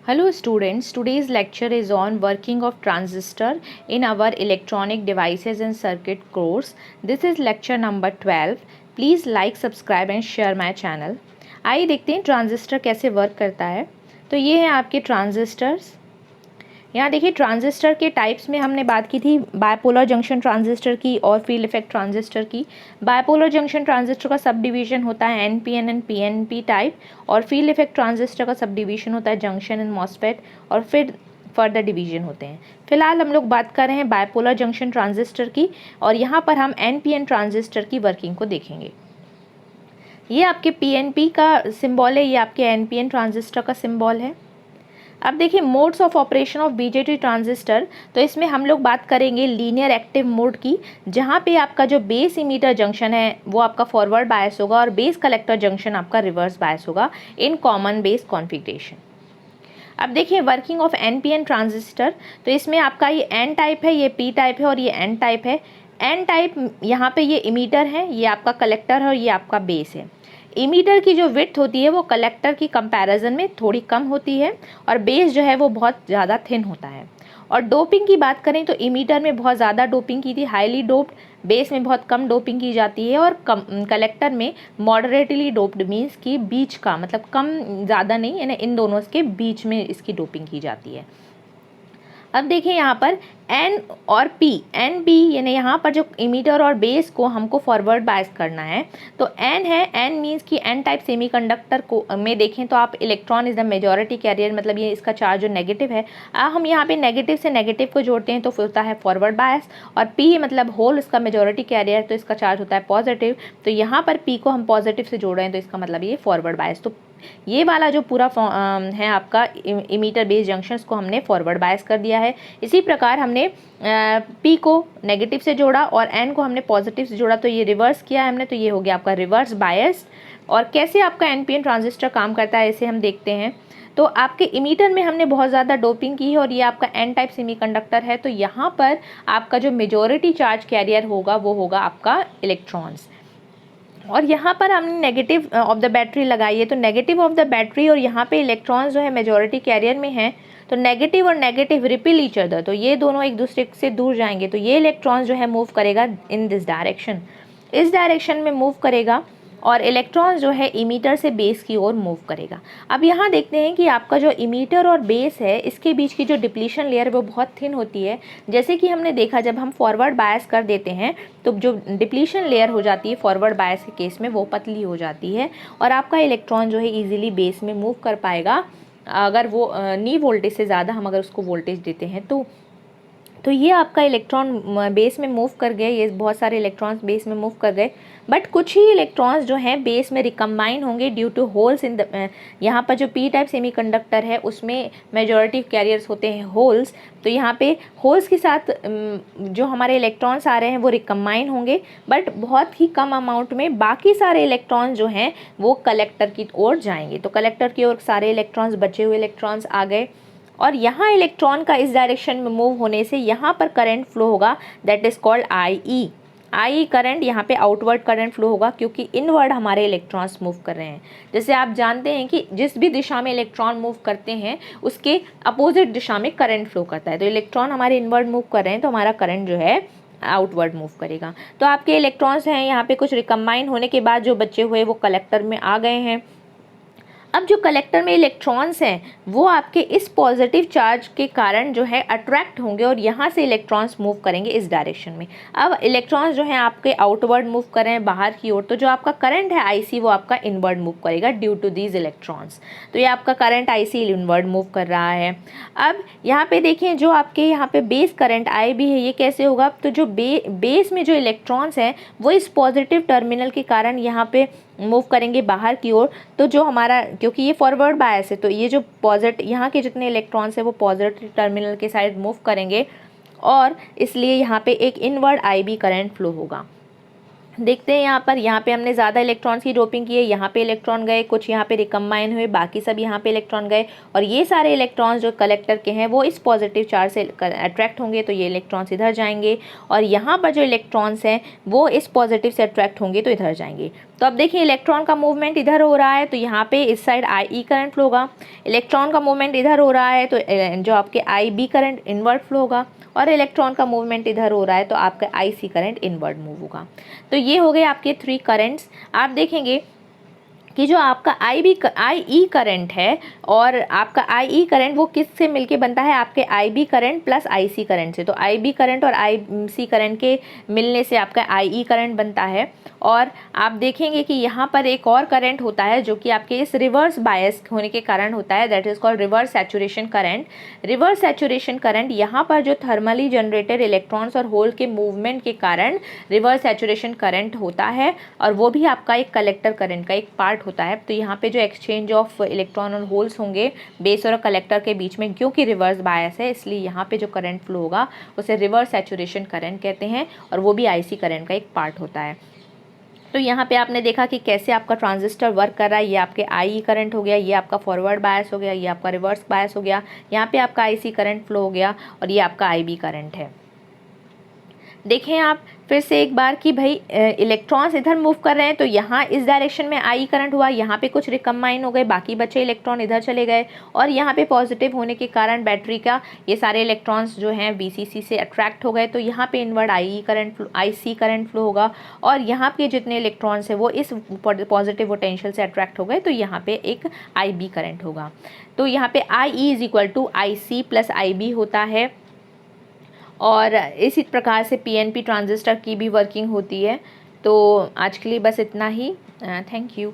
Hello students, today's lecture is on working of transistor in our electronic devices and circuit course. This is lecture number 12. Please like, subscribe and share my channel. आइए देखते हैं transistor कैसे work करता है। तो ये हैं आपके ट्रांजिस्टर्स। यहाँ देखिए ट्रांजिस्टर के टाइप्स में हमने बात की थी बायपोलर जंक्शन ट्रांजिस्टर की और फील्ड इफेक्ट ट्रांजिस्टर की। बायपोलर जंक्शन ट्रांजिस्टर का सब डिवीजन होता है एनपीएन एंड पीएनपी टाइप, और फील्ड इफेक्ट ट्रांजिस्टर का सब डिवीजन होता है जंक्शन एंड मॉसफेट, और फिर फर्दर डिवीजन होते हैं। फिलहाल हम लोग बात कर रहे हैं बायपोलर जंक्शन ट्रांजिस्टर की, और यहाँ पर हम एनपीएन ट्रांजिस्टर की वर्किंग को देखेंगे। ये आपके पीएनपी का सिंबल है, ये आपके एनपीएन ट्रांजिस्टर का सिंबल है। अब देखिए modes of operation of BJT transistor, तो इसमें हम लोग बात करेंगे लीनियर एक्टिव मोड की, जहाँ पे आपका जो बेस इमीटर जंक्शन है वो आपका फॉरवर्ड बायस होगा और बेस कलेक्टर जंक्शन आपका रिवर्स बायस होगा इन कॉमन बेस कॉन्फ़िगरेशन। अब देखिए वर्किंग ऑफ एनपीएन ट्रांजिस्टर, तो इसमें आपका ये एन टाइप है, ये पी टाइप है और ये एन टाइप है। एन टाइप यहाँ पे ये इमीटर है, ये आपका कलेक्टर है और ये आपका बेस है। इमीटर की जो विड्थ होती है वो कलेक्टर की कंपैरिजन में थोड़ी कम होती है, और बेस जो है वो बहुत ज़्यादा थिन होता है। और डोपिंग की बात करें तो इमीटर में बहुत ज़्यादा डोपिंग की थी, हाईली डोप्ड, बेस में बहुत कम डोपिंग की जाती है, और कलेक्टर में मॉडरेटली डोप्ड मीन्स कि बीच का मतलब कम ज़्यादा नहीं, यानी इन दोनों के बीच में इसकी डोपिंग की जाती है। अब देखिए यहाँ पर एन और पी, एन बी यानी यहाँ पर जो इमीटर और बेस को हमको फॉरवर्ड बायस करना है, तो एन है, एन मीन्स कि एन टाइप सेमीकंडक्टर को में देखें तो आप electron is the majority carrier, मतलब ये इसका चार्ज जो नेगेटिव है, हम यहाँ पे नेगेटिव से नेगेटिव को जोड़ते हैं तो फिर होता है फॉरवर्ड बायस। और पी मतलब होल इसका मेजॉरिटी कैरियर, तो इसका चार्ज होता है पॉजिटिव, तो यहाँ पर पी को हम पॉजिटिव से जोड़ रहे हैं तो इसका मतलब ये फॉरवर्ड बायस। तो ये वाला जो पूरा है आपका इमीटर बेस जंक्शंस को हमने फॉरवर्ड बायस कर दिया है। इसी प्रकार हमने पी को नेगेटिव से जोड़ा और एन को हमने पॉजिटिव से जोड़ा, तो ये रिवर्स किया है हमने, तो ये हो गया आपका रिवर्स बायस। और कैसे आपका एनपीएन ट्रांजिस्टर काम करता है इसे हम देखते हैं। तो आपके इमीटर में हमने बहुत ज़्यादा डोपिंग की है और ये आपका एन टाइप सेमीकंडक्टर है, तो यहाँ पर आपका जो मेजॉरिटी चार्ज कैरियर होगा वो होगा आपका इलेक्ट्रॉन्स। और यहाँ पर हमने नेगेटिव ऑफ द बैटरी लगाई है, तो नेगेटिव ऑफ द बैटरी और यहाँ पे इलेक्ट्रॉन्स जो है मेजॉरिटी कैरियर में हैं, तो नेगेटिव और नेगेटिव रिपेल ईच अदर, तो ये दोनों एक दूसरे से दूर जाएंगे, तो ये इलेक्ट्रॉन्स जो है मूव करेगा इन दिस डायरेक्शन, इस डायरेक्शन में मूव करेगा, और इलेक्ट्रॉन्स जो है इमीटर से बेस की ओर मूव करेगा। अब यहाँ देखते हैं कि आपका जो इमीटर और बेस है इसके बीच की जो डिप्लीशन लेयर वो बहुत थिन होती है। जैसे कि हमने देखा जब हम फॉरवर्ड बायस कर देते हैं तो जो डिप्लीशन लेयर हो जाती है फॉरवर्ड बायस के केस में वो पतली हो जाती है, और आपका इलेक्ट्रॉन जो है ईजिली बेस में मूव कर पाएगा अगर वो नी वोल्टेज से ज़्यादा हम अगर उसको वोल्टेज देते हैं तो ये आपका इलेक्ट्रॉन बेस में मूव कर गए, ये बहुत सारे इलेक्ट्रॉन्स बेस में मूव कर गए, बट कुछ ही इलेक्ट्रॉन्स जो हैं बेस में रिकम्बाइन होंगे due to holes in the, यहाँ पर जो पी टाइप सेमीकंडक्टर है उसमें मेजॉरिटी कैरियर्स होते हैं होल्स, तो यहाँ पे होल्स के साथ जो हमारे इलेक्ट्रॉन्स आ रहे हैं वो रिकम्बाइन होंगे, बट बहुत ही कम अमाउंट में। बाकी सारे इलेक्ट्रॉन्स जो हैं वो कलेक्टर की ओर जाएंगे, तो कलेक्टर की ओर सारे इलेक्ट्रॉन्स, बचे हुए इलेक्ट्रॉन्स आ गए, और यहाँ इलेक्ट्रॉन का इस डायरेक्शन में मूव होने से यहाँ पर करंट फ्लो होगा, that is called I current. यहाँ पे आउटवर्ड करंट फ्लो होगा क्योंकि इनवर्ड हमारे इलेक्ट्रॉन्स मूव कर रहे हैं। जैसे आप जानते हैं कि जिस भी दिशा में इलेक्ट्रॉन मूव करते हैं उसके अपोजिट दिशा में करंट फ्लो करता है, तो इलेक्ट्रॉन हमारे इनवर्ड मूव कर रहे हैं तो हमारा करंट जो है आउटवर्ड मूव करेगा। तो आपके इलेक्ट्रॉन्स हैं यहाँ पे कुछ रिकम्बाइन होने के बाद जो बचे हुए वो कलेक्टर में आ गए हैं। अब जो कलेक्टर में इलेक्ट्रॉन्स हैं वो आपके इस पॉजिटिव चार्ज के कारण जो है अट्रैक्ट होंगे और यहाँ से इलेक्ट्रॉन्स मूव करेंगे इस डायरेक्शन में। अब इलेक्ट्रॉन्स जो हैं आपके आउटवर्ड मूव कर रहे हैं बाहर की ओर, तो जो आपका करंट है आईसी वो आपका इनवर्ड मूव करेगा ड्यू टू दीज इलेक्ट्रॉन्स, तो ये आपका करंट आईसी इनवर्ड मूव कर रहा है। अब यहाँ पे देखें जो आपके यहाँ पे बेस करंट आई भी है, ये कैसे होगा, तो जो बेस में जो इलेक्ट्रॉन्स हैं वो इस पॉजिटिव टर्मिनल के कारण यहाँ पे मूव करेंगे बाहर की ओर, तो जो हमारा क्योंकि ये फॉरवर्ड बायस है तो ये जो पॉजिटिव यहाँ के जितने इलेक्ट्रॉन्स हैं वो पॉजिटिव टर्मिनल के साइड मूव करेंगे, और इसलिए यहाँ पे एक इनवर्ड आईबी करंट फ्लो होगा। देखते हैं यहाँ पे हमने ज़्यादा इलेक्ट्रॉन्स की डोपिंग की है, यहाँ पे इलेक्ट्रॉन गए, कुछ यहाँ पे रिकम्बाइन हुए, बाकी सब यहाँ पे इलेक्ट्रॉन गए, और ये सारे इलेक्ट्रॉन्स जो कलेक्टर के हैं वो इस पॉजिटिव चार्ज से अट्रैक्ट होंगे, तो ये इलेक्ट्रॉन्स इधर जाएंगे, और यहाँ पर जो इलेक्ट्रॉन्स हैं वो इस पॉजिटिव से अट्रैक्ट होंगे तो इधर जाएंगे। तो अब देखिए इलेक्ट्रॉन का मूवमेंट इधर हो रहा है, तो यहाँ पे इस साइड आई करंट फ्लो होगा, इलेक्ट्रॉन का मूवमेंट इधर हो रहा है तो जो आपके आई बी करंट इनवर्ट फ्लो होगा, और इलेक्ट्रॉन का मूवमेंट इधर हो रहा है तो आपका आई सी करंट इनवर्ट मूव होगा। तो ये हो गए आपके 3 करंट्स। आप देखेंगे कि जो आपका आई ई करंट है और आपका आई ई करंट वो किससे मिलके बनता है, आपके आई बी करंट प्लस आई सी करंट से। तो आई बी करंट और आई सी करंट के मिलने से आपका आई ई करंट बनता है। और आप देखेंगे कि यहाँ पर एक और करंट होता है जो कि आपके इस रिवर्स बायस होने के कारण होता है, that is called reverse saturation current. Reverse saturation current यहाँ पर जो थर्मली जनरेटेड इलेक्ट्रॉन्स और होल के मूवमेंट के कारण रिवर्स सैचुरेशन करंट होता है, और वो भी आपका एक कलेक्टर करंट का एक पार्ट होता है। तो यहाँ पे जो एक्सचेंज ऑफ इलेक्ट्रॉन और होल्स होंगे बेस और कलेक्टर के बीच में, क्योंकि रिवर्स बायस है इसलिए यहाँ पे जो करंट फ्लो होगा उसे रिवर्स सैचुरेशन करंट कहते हैं, और वो भी आईसी करंट का एक पार्ट होता है। तो यहाँ पे आपने देखा कि कैसे आपका ट्रांजिस्टर वर्क कर रहा है। ये आपके आई करंट हो गया, ये आपका फॉरवर्ड बायस हो गया, ये आपका रिवर्स बायस हो गया, यहाँ पे आपका आईसी करंट फ्लो हो गया, और ये आपका आईबी करंट है। देखें आप फिर से एक बार कि भाई इलेक्ट्रॉन्स इधर मूव कर रहे हैं, तो यहाँ इस डायरेक्शन में आई करंट हुआ, यहाँ पे कुछ रिकम्बाइन हो गए, बाकी बचे इलेक्ट्रॉन इधर चले गए, और यहाँ पे पॉजिटिव होने के कारण बैटरी का ये सारे इलेक्ट्रॉन्स जो हैं बीसीसी से अट्रैक्ट हो गए, तो यहाँ पे इनवर्ड आई सी करंट फ्लो होगा, और यहाँ पे जितने इलेक्ट्रॉन्स हैं वो इस पॉजिटिव पोटेंशियल से अट्रैक्ट हो गए, तो यहाँ पे एक आई बी करंट होगा। तो यहाँ पे I E is equal to I C plus I B होता है, और इसी प्रकार से पीएनपी ट्रांजिस्टर की भी वर्किंग होती है। तो आज के लिए बस इतना ही। Thank you.